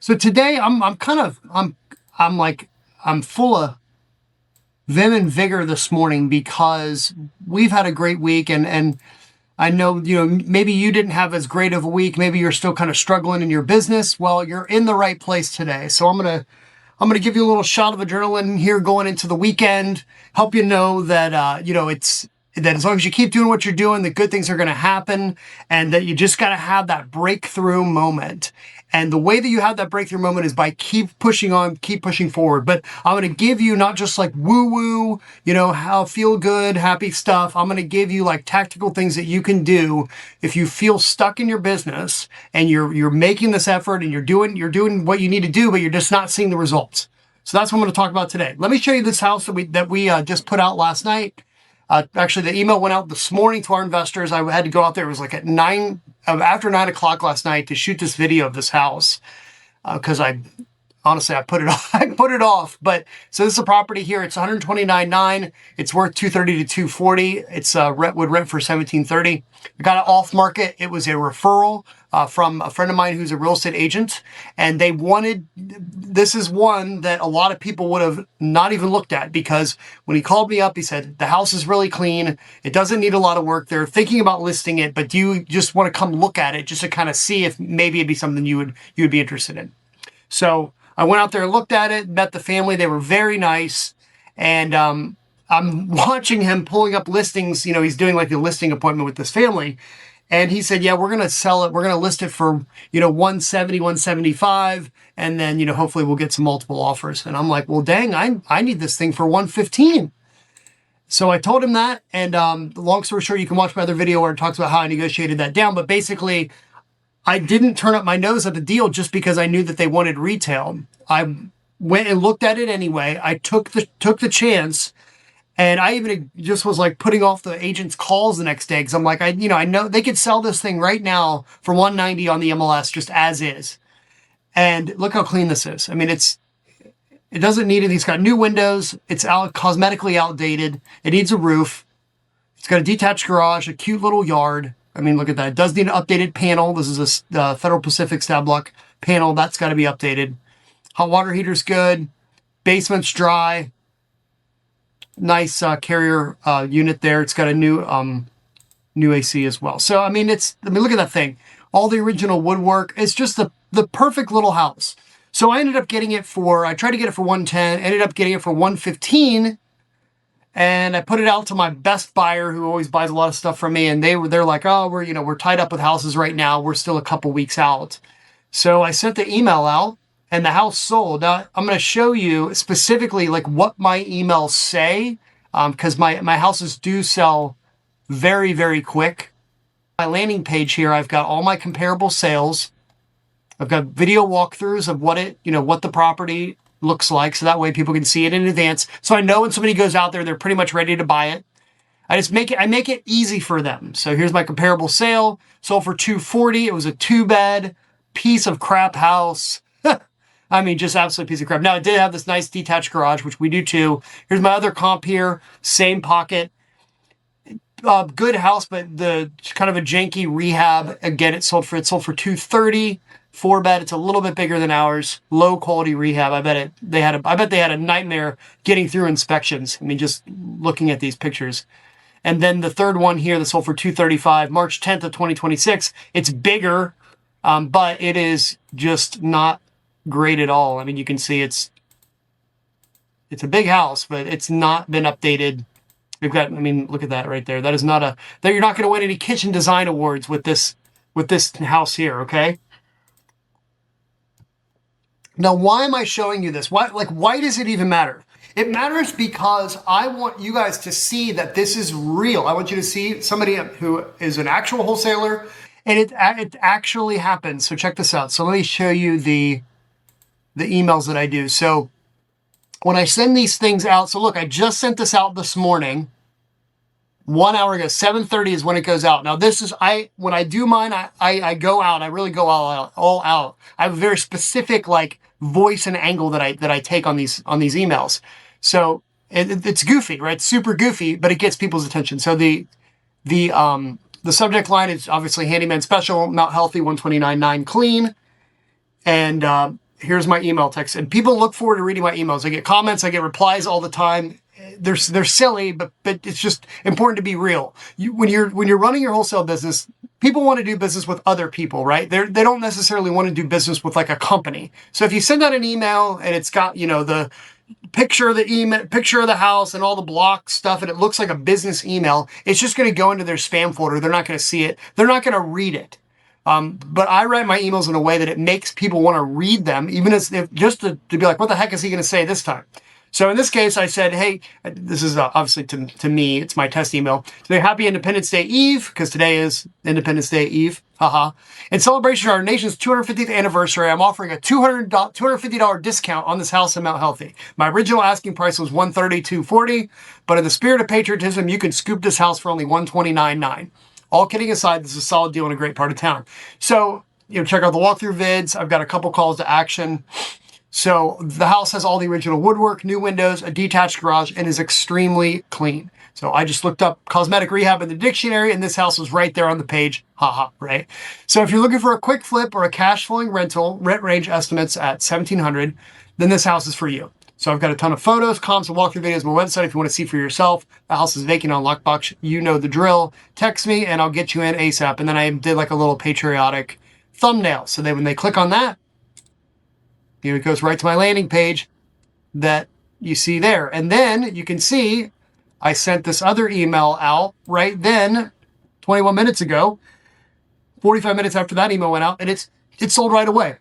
So today I'm full of vim and vigor this morning because we've had a great week, and I know, maybe you didn't have as great of a week. Maybe you're still kind of struggling in your business. Well, you're in the right place today. So I'm going to give you a little shot of adrenaline here going into the weekend, help you know that, it's that as long as you keep doing what you're doing, the good things are going to happen, and that you just got to have that breakthrough moment. And the way that you have that breakthrough moment is by keep pushing on, keep pushing forward. But I'm going to give you not just like woo-woo, how feel good, happy stuff. I'm going to give you like tactical things that you can do if you feel stuck in your business and you're making this effort and you're doing what you need to do, but you're just not seeing the results. So that's what I'm going to talk about today. Let me show you this house that we just put out last night. Actually, the email went out this morning to our investors. I had to go out there. It was like at after 9 o'clock last night to shoot this video of this house because I put it off. I put it off. But so this is a property here. It's 129.9. It's worth 230 to 240. It's would rent for 1730. I got it off market. It was a referral from a friend of mine who's a real estate agent, and they wanted. This is one that a lot of people would have not even looked at, because when he called me up, he said the house is really clean. It doesn't need a lot of work. They're thinking about listing it, but do you just want to come look at it just to kind of see if maybe it'd be something you would be interested in? So I went out there, looked at it, met the family. They were very nice. And I'm watching him pulling up listings. He's doing like a listing appointment with this family. And he said, yeah, we're going to sell it. We're going to list it for, 170, 175. And then, hopefully we'll get some multiple offers. And I'm like, well, dang, I need this thing for 115. So I told him that. And long story short, you can watch my other video where it talks about how I negotiated that down. But basically, I didn't turn up my nose at the deal just because I knew that they wanted retail. I went and looked at it anyway. I took the chance, and I even just was like putting off the agent's calls the next day because I'm like, I know they could sell this thing right now for 190 on the MLS just as is. And look how clean this is. I mean, it doesn't need it. It's got new windows. It's cosmetically outdated. It needs a roof. It's got a detached garage, a cute little yard. I mean, look at that. It does need an updated panel. This is a Federal Pacific stab block panel. That's got to be updated. Hot water heater's good. Basement's dry. Nice carrier unit there. It's got a new AC as well. So, I mean, look at that thing. All the original woodwork. It's just the perfect little house. So I ended up getting it I tried to get it for 110, ended up getting it for 115. And I put it out to my best buyer who always buys a lot of stuff from me. And they're like, oh, we're tied up with houses right now. We're still a couple weeks out. So I sent the email out and the house sold. Now I'm going to show you specifically like what my emails say. Cause my houses do sell very, very quick. My landing page here, I've got all my comparable sales. I've got video walkthroughs of what the property looks like, so that way people can see it in advance. So I know when somebody goes out there, they're pretty much ready to buy it. I make it easy for them. So here's my comparable sale. Sold for 240. It was a 2-bed piece of crap house. I mean, just absolute piece of crap. Now it did have this nice detached garage, which we do too. Here's my other comp here. Same pocket. Good house, but the kind of a janky rehab. Again, it sold for 230. 4-bed. It's a little bit bigger than ours. Low quality rehab. I bet they had a nightmare getting through inspections. I mean, just looking at these pictures. And then the third one here that sold for 235, March 10th of 2026. It's bigger, but it is just not great at all. I mean, you can see it's a big house, but it's not been updated. Look at that right there. That is not you're not going to win any kitchen design awards with this house here. Okay. Now, why am I showing you this? Why does it even matter? It matters because I want you guys to see that this is real. I want you to see somebody who is an actual wholesaler, and it actually happens. So check this out. So let me show you the emails that I do. So when I send these things out, so look, I just sent this out this morning. 1 hour ago, 7:30 is when it goes out. Now when I do mine, I go out. I really go all out. I have a very specific voice and angle that I take on these emails. So it's goofy, right? It's super goofy, but it gets people's attention. So the subject line is obviously handyman special, not healthy, 129.9 clean. And here's my email text. And people look forward to reading my emails. I get comments, I get replies all the time. They're silly, but it's just important to be real. When you're running your wholesale business, people want to do business with other people, right? They don't necessarily want to do business with like a company. So if you send out an email and it's got, the picture of the email, picture of the house and all the block stuff, and it looks like a business email, it's just going to go into their spam folder. They're not going to see it. They're not going to read it. But I write my emails in a way that it makes people want to read them, even if just to be like, what the heck is he going to say this time? So in this case, I said, hey, this is obviously to me, it's my test email. Today, happy Independence Day Eve, because today is Independence Day Eve. Haha. In celebration of our nation's 250th anniversary, I'm offering a $250 discount on this house in Mount Healthy. My original asking price was $132.40, but in the spirit of patriotism, you can scoop this house for only $129.9. All kidding aside, this is a solid deal in a great part of town. So, check out the walkthrough vids. I've got a couple calls to action. So the house has all the original woodwork, new windows, a detached garage, and is extremely clean. So I just looked up cosmetic rehab in the dictionary, and this house was right there on the page. Haha, right? So if you're looking for a quick flip or a cash flowing rental, rent range estimates at $1,700, then this house is for you. So I've got a ton of photos, comps, and walkthrough videos on my website if you want to see for yourself. The house is vacant on lockbox. You know the drill. Text me and I'll get you in ASAP. And then I did like a little patriotic thumbnail. So when they click on that, it goes right to my landing page that you see there. And then you can see I sent this other email out right then, 21 minutes ago, 45 minutes after that email went out, and it sold right away.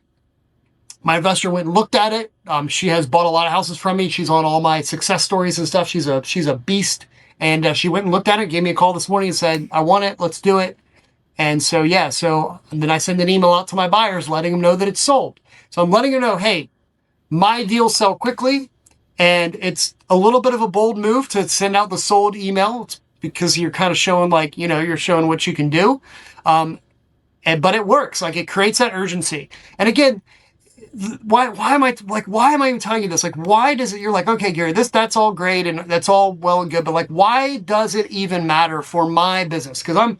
My investor went and looked at it. She has bought a lot of houses from me. She's on all my success stories and stuff. She's a beast. And she went and looked at it, gave me a call this morning and said, I want it. Let's do it. And so, then I send an email out to my buyers letting them know that it's sold. So I'm letting them know, hey, my deals sell quickly. And it's a little bit of a bold move to send out the sold email. It's because you're kind of showing you're showing what you can do. But it works. Like, it creates that urgency. And again, why am I even telling you this? Like, why does it, you're like, okay, Gary, that's all great and that's all well and good, but like, why does it even matter for my business? Because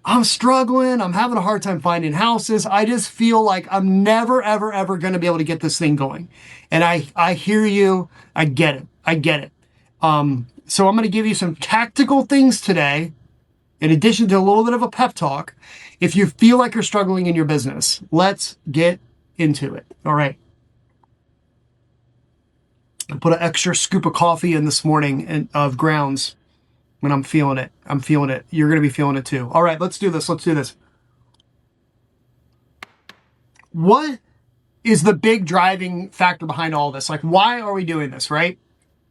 I'm struggling. I'm having a hard time finding houses. I just feel like I'm never, ever, ever going to be able to get this thing going. And I hear you. I get it. So I'm going to give you some tactical things today, in addition to a little bit of a pep talk. If you feel like you're struggling in your business, let's get into it. All right. I put an extra scoop of coffee in this morning of grounds when I'm feeling it. You're going to be feeling it too. All right, let's do this. What is the big driving factor behind all this? Like, why are we doing this, right?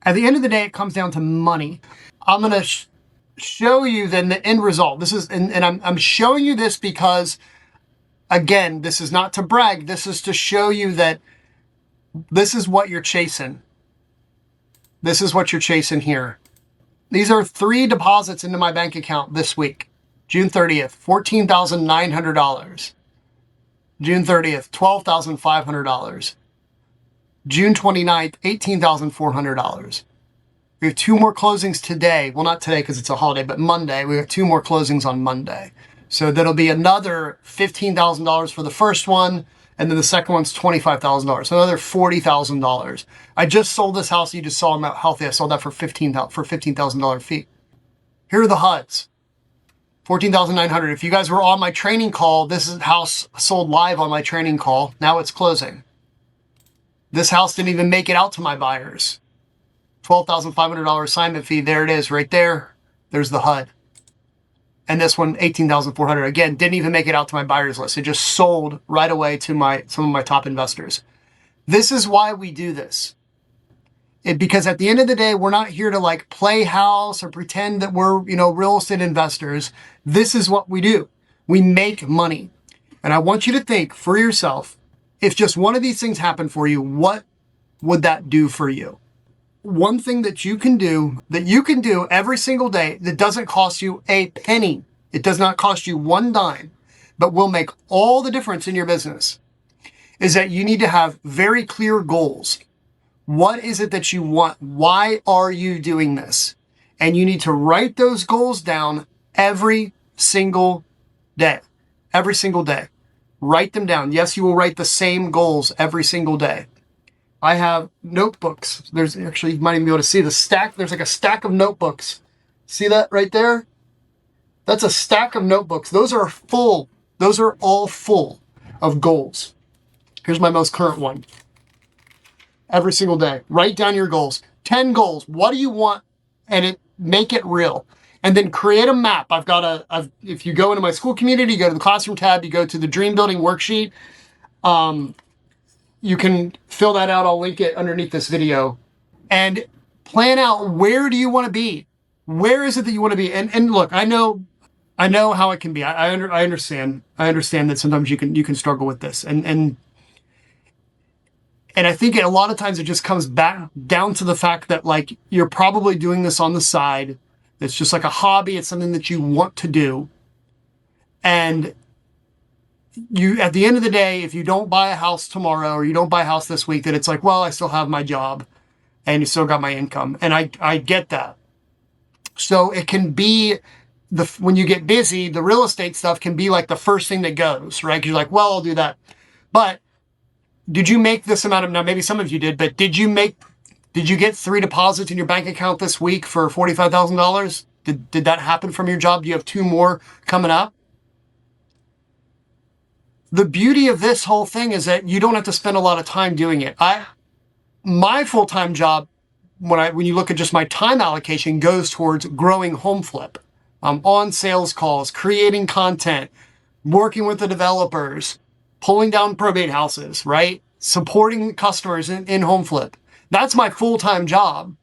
At the end of the day, it comes down to money. I'm going to show you then the end result. This is, and I'm showing you this because, again, this is not to brag. This is to show you that this is what you're chasing. This is what you're chasing here. These are 3 deposits into my bank account this week. June 30th, $14,900. June 30th, $12,500. June 29th, $18,400. We have 2 more closings today. Well, not today because it's a holiday, but Monday. We have 2 more closings on Monday. So that'll be another $15,000 for the first one. And then the second one's $25,000. So another $40,000. I just sold this house you just saw in Mount Healthy. I sold that for $15,000 fee. Here are the HUDs. $14,900. If you guys were on my training call, this is house sold live on my training call. Now it's closing. This house didn't even make it out to my buyers. $12,500 assignment fee. There it is right there. There's the HUD. And this one, $18,400. Again, didn't even make it out to my buyers list. It just sold right away to some of my top investors. This is why we do this. Because at the end of the day, we're not here to like play house or pretend that we're, real estate investors. This is what we do. We make money. And I want you to think for yourself, if just one of these things happened for you, what would that do for you? One thing that you can do every single day that doesn't cost you a penny. It does not cost you one dime, but will make all the difference in your business, is that you need to have very clear goals. What is it that you want? Why are you doing this? And you need to write those goals down every single day. Every single day. Write them down. Yes, you will write the same goals every single day. I have notebooks. There's actually, you might even be able to see the stack. There's like a stack of notebooks. See that right there? That's a stack of notebooks. Those are full. Those are all full of goals. Here's my most current one. Every single day, write down your goals. 10 goals. What do you want? And make it real. And then create a map. If you go into my school community, you go to the classroom tab, you go to the dream building worksheet. You can fill that out. I'll link it underneath this video. And plan out, where do you want to be? Where is it that you want to be? And look, I know how it can be. I understand. I understand that sometimes you can struggle with this. And I think a lot of times it just comes back down to the fact that, like, you're probably doing this on the side. It's just like a hobby. It's something that you want to do. And you, at the end of the day, if you don't buy a house tomorrow or you don't buy a house this week, that it's like, well, I still have my job and you still got my income. And I get that. So it can be when you get busy, the real estate stuff can be like the first thing that goes, right? 'Cause you're like, well, I'll do that. But did you make this amount of, now maybe some of you did, but did you get 3 deposits in your bank account this week for $45,000? Did that happen from your job? Do you have 2 more coming up? The beauty of this whole thing is that you don't have to spend a lot of time doing it. My full-time job, when you look at just my time allocation, goes towards growing HomeFlip. I'm on sales calls, creating content, working with the developers, pulling down probate houses, right? Supporting customers in HomeFlip. That's my full-time job.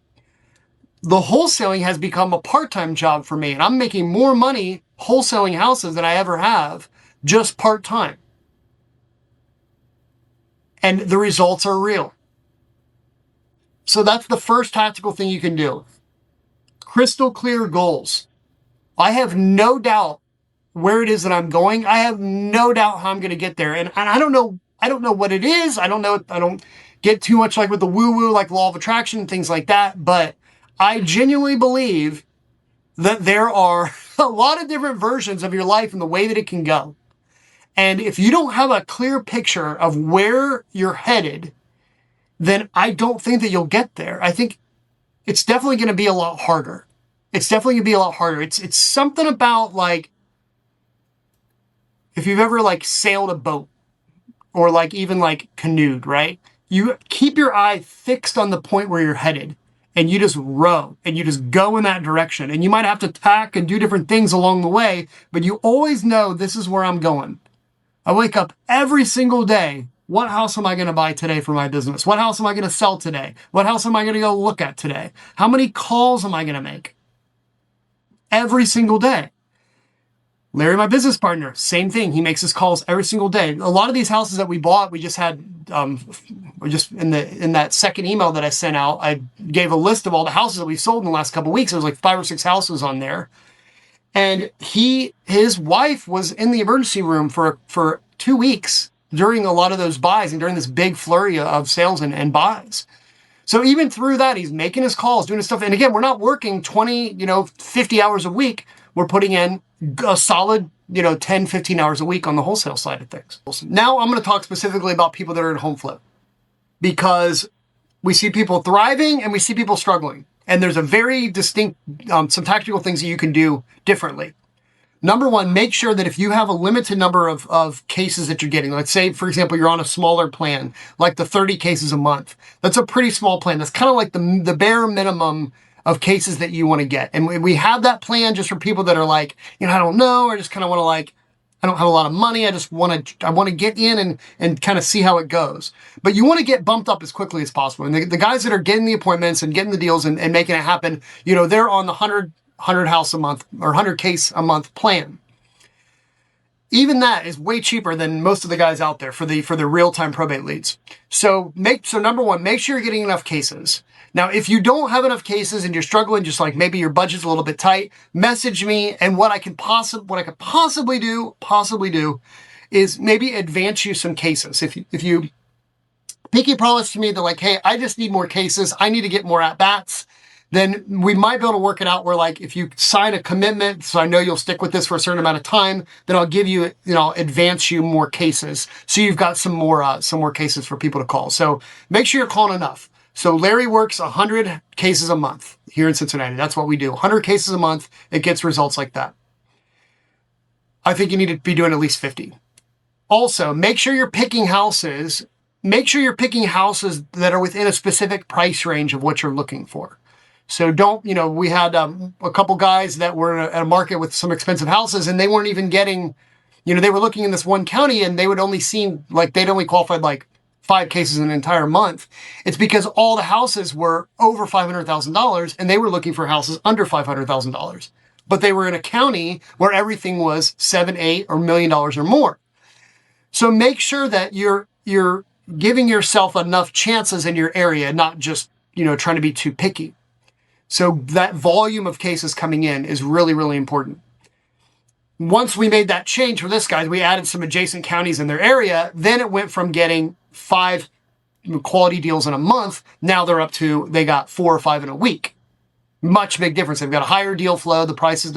The wholesaling has become a part-time job for me, and I'm making more money wholesaling houses than I ever have, just part-time. And the results are real. So that's the first tactical thing you can do. Crystal clear goals. I have no doubt where it is that I'm going. I have no doubt how I'm going to get there. And I don't know what it is. I don't get too much like with the woo-woo, like law of attraction, things like that. But I genuinely believe that there are a lot of different versions of your life and the way that it can go. And if you don't have a clear picture of where you're headed, then I don't think that you'll get there. I think it's definitely going to be a lot harder. It's definitely going to be a lot harder. It's something about, like, if you've ever like sailed a boat or like even like canoed, right? You keep your eye fixed on the point where you're headed and you just row and you just go in that direction. And you might have to tack and do different things along the way, but you always know this is where I'm going. I wake up every single day. What house am I going to buy today for my business? What house am I going to sell today? What house am I going to go look at today? How many calls am I going to make? Every single day. Larry, my business partner, same thing. He makes his calls every single day. A lot of these houses that we bought, we just had, just in that second email that I sent out, I gave a list of all the houses that we sold in the last couple of weeks. There was like 5 or 6 houses on there. And his wife was in the emergency room for 2 weeks during a lot of those buys and during this big flurry of sales and buys. So even through that, he's making his calls, doing his stuff. And again, we're not working 20, 50 hours a week. We're putting in a solid, 10, 15 hours a week on the wholesale side of things. Now I'm going to talk specifically about people that are in HomeFlip, because we see people thriving and we see people struggling. And there's a very distinct, some tactical things that you can do differently. Number one, make sure that if you have a limited number of cases that you're getting, let's say, for example, you're on a smaller plan, like the 30 cases a month. That's a pretty small plan. That's kind of like the bare minimum of cases that you want to get. And we have that plan just for people that are like, I don't know, or just kind of want to, like, I don't have a lot of money. I want to get in and kind of see how it goes. But you want to get bumped up as quickly as possible. And the guys that are getting the appointments and getting the deals and making it happen, they're on the 100 house a month or 100 case a month plan. Even that is way cheaper than most of the guys out there for the real-time probate leads. So number one, make sure you're getting enough cases. Now, if you don't have enough cases and you're struggling, just like maybe your budget's a little bit tight, message me. And what I could possibly do is maybe advance you some cases. If you pinky promise to me that, like, hey, I just need more cases, I need to get more at bats, then we might be able to work it out where, like, if you sign a commitment, so I know you'll stick with this for a certain amount of time, then I'll give you, advance you more cases. So you've got some more cases for people to call. So make sure you're calling enough. So Larry works 100 cases a month here in Cincinnati. That's what we do. 100 cases a month. It gets results like that. I think you need to be doing at least 50. Also, make sure you're picking houses. Make sure you're picking houses that are within a specific price range of what you're looking for. So don't, we had a couple guys that were at a market with some expensive houses, and they weren't even getting, they were looking in this one county, and they would only seem like they'd only qualified like 5 cases in an entire month. It's because all the houses were over $500,000, and they were looking for houses under $500,000. But they were in a county where everything was $7, $8, or $1 million or more. So make sure that you're giving yourself enough chances in your area, not just, trying to be too picky. So that volume of cases coming in is really, really important. Once we made that change for this guy, we added some adjacent counties in their area. Then it went from getting 5 quality deals in a month. Now they got 4 or 5 in a week. Much big difference. They've got a higher deal flow. The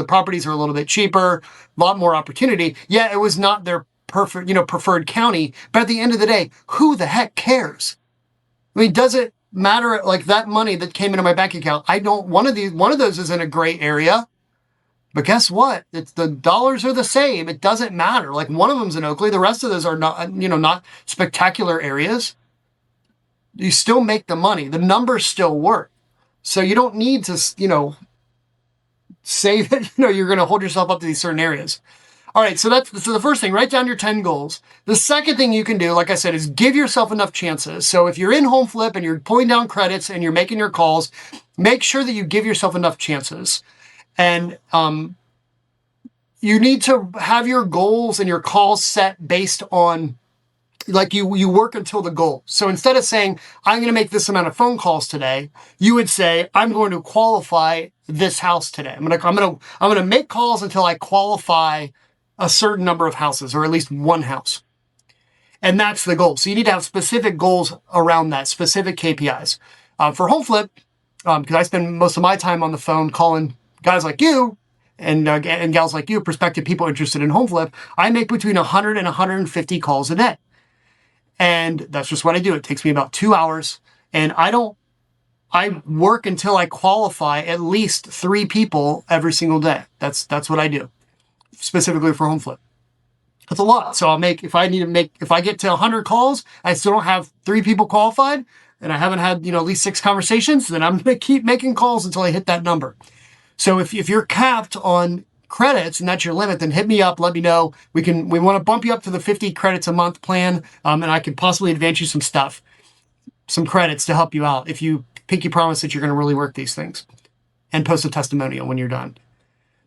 properties are a little bit cheaper, a lot more opportunity. Yeah, it was not their preferred county. But at the end of the day, who the heck cares? I mean, does it matter? Like, that money that came into my bank account, one of those is in a gray area. But guess what? The dollars are the same. It doesn't matter. Like, one of them's in Oakley. The rest of those are not spectacular areas. You still make the money. The numbers still work. So you don't need to, say that, you're going to hold yourself up to these certain areas. All right. So the first thing, write down your 10 goals. The second thing you can do, like I said, is give yourself enough chances. So if you're in HomeFlip and you're pulling down credits and you're making your calls, make sure that you give yourself enough chances. And you need to have your goals and your calls set based on, like, you work until the goal. So instead of saying, I'm going to make this amount of phone calls today, you would say, I'm going to qualify this house today. I'm going to make calls until I qualify a certain number of houses, or at least one house. And that's the goal. So you need to have specific goals around that, specific KPIs. For HomeFlip, because I spend most of my time on the phone calling guys like you and gals like you, prospective people interested in HomeFlip, I make between 100 and 150 calls a day. And that's just what I do. It takes me about 2 hours. And I work until I qualify at least 3 people every single day. That's what I do, specifically for HomeFlip. That's a lot. So if I get to 100 calls, I still don't have 3 people qualified, and I haven't had, at least 6 conversations, then I'm going to keep making calls until I hit that number. So if you're capped on credits and that's your limit, then hit me up. Let me know. We want to bump you up to the 50 credits a month plan. And I can possibly advance you some stuff, some credits to help you out if you pinky promise that you're going to really work these things, and post a testimonial when you're done.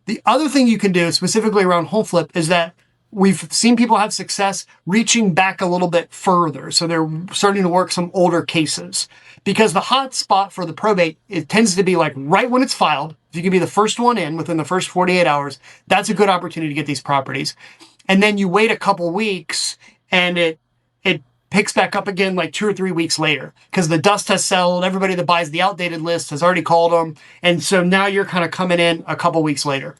The other thing you can do specifically around HomeFlip is that we've seen people have success reaching back a little bit further. So they're starting to work some older cases, because the hot spot for the probate, it tends to be like right when it's filed. If you can be the first one in within the first 48 hours, that's a good opportunity to get these properties. And then you wait a couple weeks and it picks back up again like 2 or 3 weeks later, because the dust has settled. Everybody that buys the outdated list has already called them. And so now you're kind of coming in a couple weeks later.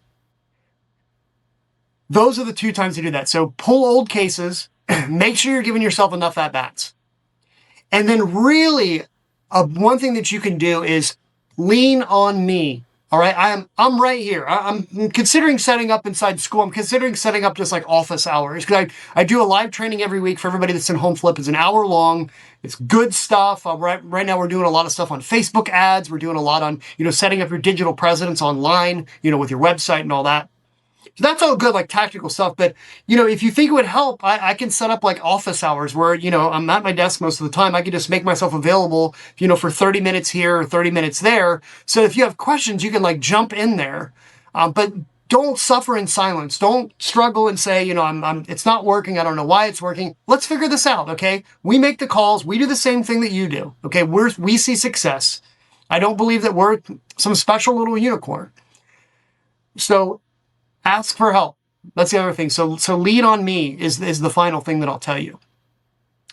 Those are the 2 times to do that. So pull old cases, make sure you're giving yourself enough at-bats. And then really, one thing that you can do is lean on me. All right. I'm right here. I'm considering setting up inside school. I'm considering setting up just like office hours, because I do a live training every week for everybody that's in HomeFlip. It's an hour long. It's good stuff. Right now we're doing a lot of stuff on Facebook ads. We're doing a lot on, setting up your digital presence online, with your website and all that. So that's all good, like tactical stuff. But, if you think it would help, I can set up like office hours where, I'm at my desk most of the time. I can just make myself available, for 30 minutes here or 30 minutes there. So if you have questions, you can like jump in there. But don't suffer in silence. Don't struggle and say, it's not working. I don't know why it's working. Let's figure this out. Okay. We make the calls. We do the same thing that you do. Okay. We see success. I don't believe that we're some special little unicorn. So ask for help. That's the other thing. So lean on me is the final thing that I'll tell you.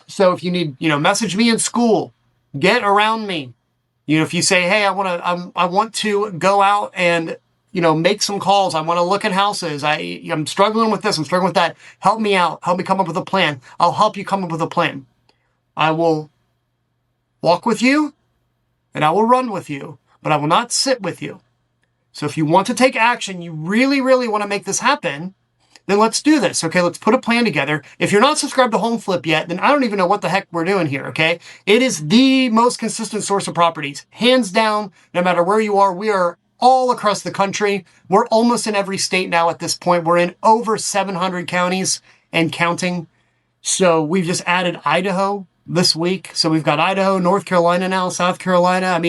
So if you need, message me in school, get around me. If you say, hey, I want to go out and, make some calls. I want to look at houses. I'm struggling with this. I'm struggling with that. Help me out. Help me come up with a plan. I'll help you come up with a plan. I will walk with you and I will run with you, but I will not sit with you. So if you want to take action, you really, really want to make this happen, then let's do this. Okay, let's put a plan together. If you're not subscribed to HomeFlip yet, then I don't even know what the heck we're doing here, okay? It is the most consistent source of properties. Hands down, no matter where you are, we are all across the country. We're almost in every state now at this point. We're in over 700 counties and counting. So we've just added Idaho this week. So we've got Idaho, North Carolina now, South Carolina.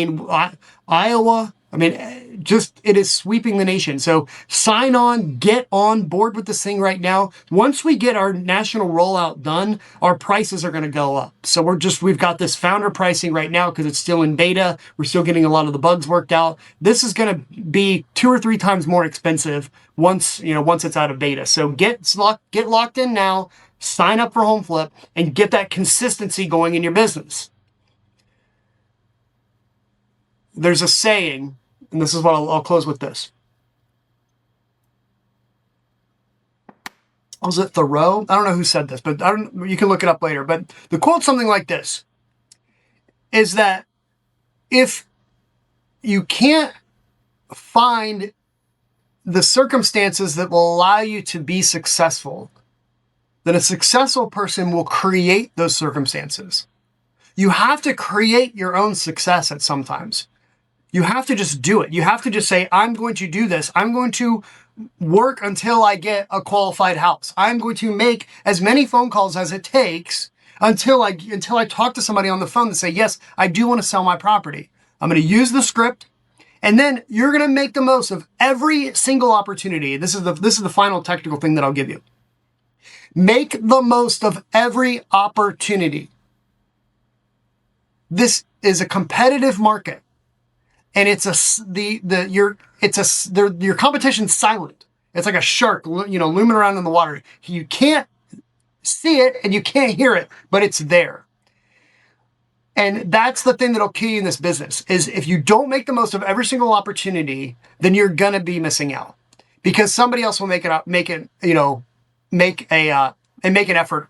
Iowa. It is sweeping the nation. So sign on, get on board with this thing right now. Once we get our national rollout done, our prices are going to go up. So we've got this founder pricing right now because it's still in beta. We're still getting a lot of the bugs worked out. This is going to be 2 or 3 times more expensive once it's out of beta. So get locked in now, sign up for HomeFlip, and get that consistency going in your business. There's a saying, and this is what I'll close with this. Was it Thoreau? I don't know who said this, but you can look it up later. But the quote's something like this, is that if you can't find the circumstances that will allow you to be successful, then a successful person will create those circumstances. You have to create your own success at some times. You have to just do it. You have to just say, I'm going to do this. I'm going to work until I get a qualified house. I'm going to make as many phone calls as it takes until I talk to somebody on the phone to say, yes, I do want to sell my property. I'm going to use the script, and then you're going to make the most of every single opportunity. This is the final technical thing that I'll give you. Make the most of every opportunity. This is a competitive market. And your competition's silent. It's like a shark, looming around in the water. You can't see it and you can't hear it, but it's there. And that's the thing that'll kill you in this business, is if you don't make the most of every single opportunity, then you're gonna be missing out, because somebody else will make an effort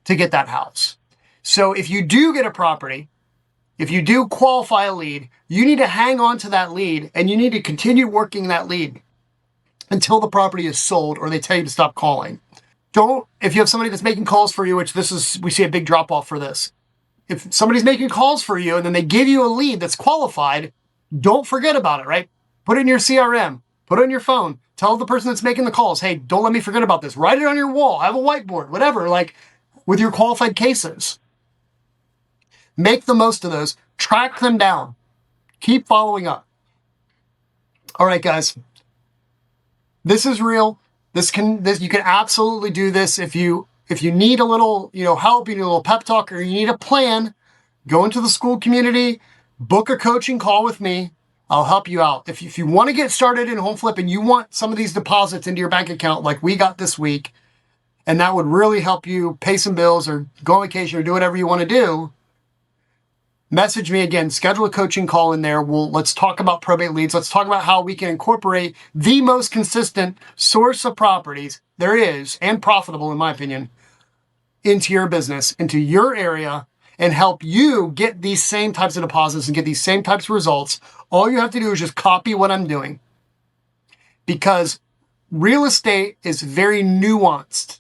to get that house. So if you do get a property, if you do qualify a lead, you need to hang on to that lead and you need to continue working that lead until the property is sold or they tell you to stop calling. If you have somebody that's making calls for you, which we see a big drop off for this. If somebody's making calls for you and then they give you a lead that's qualified, don't forget about it, right? Put it in your CRM, put it on your phone, tell the person that's making the calls, hey, don't let me forget about this. Write it on your wall, have a whiteboard, whatever, like with your qualified cases. Make the most of those. Track them down. Keep following up. All right, guys. This is real. You can absolutely do this. If you need a little, help, you need a little pep talk, or you need a plan, go into the school community, book a coaching call with me. I'll help you out. If you want to get started in HomeFlip and you want some of these deposits into your bank account like we got this week, and that would really help you pay some bills or go on vacation or do whatever you want to do, message me again, schedule a coaching call in there. Let's talk about probate leads. Let's talk about how we can incorporate the most consistent source of properties there is, and profitable in my opinion, into your business, into your area, and help you get these same types of deposits and get these same types of results. All you have to do is just copy what I'm doing, because real estate is very nuanced.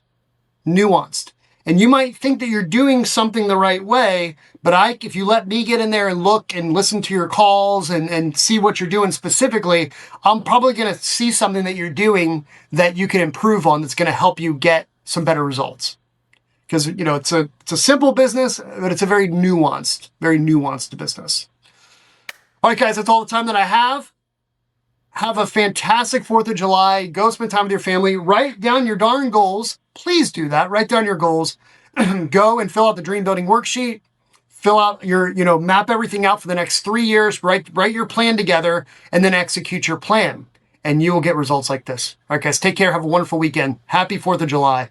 And you might think that you're doing something the right way, but if you let me get in there and look and listen to your calls and see what you're doing specifically, I'm probably going to see something that you're doing that you can improve on, that's going to help you get some better results. Because, it's a simple business, but it's a very nuanced business. All right, guys, that's all the time that I have. Have a fantastic 4th of July. Go spend time with your family. Write down your darn goals. Please do that. Write down your goals. Go and fill out the dream building worksheet. Fill out map everything out for the next 3 years. Write your plan together and then execute your plan. And you will get results like this. All right, guys, take care. Have a wonderful weekend. Happy 4th of July.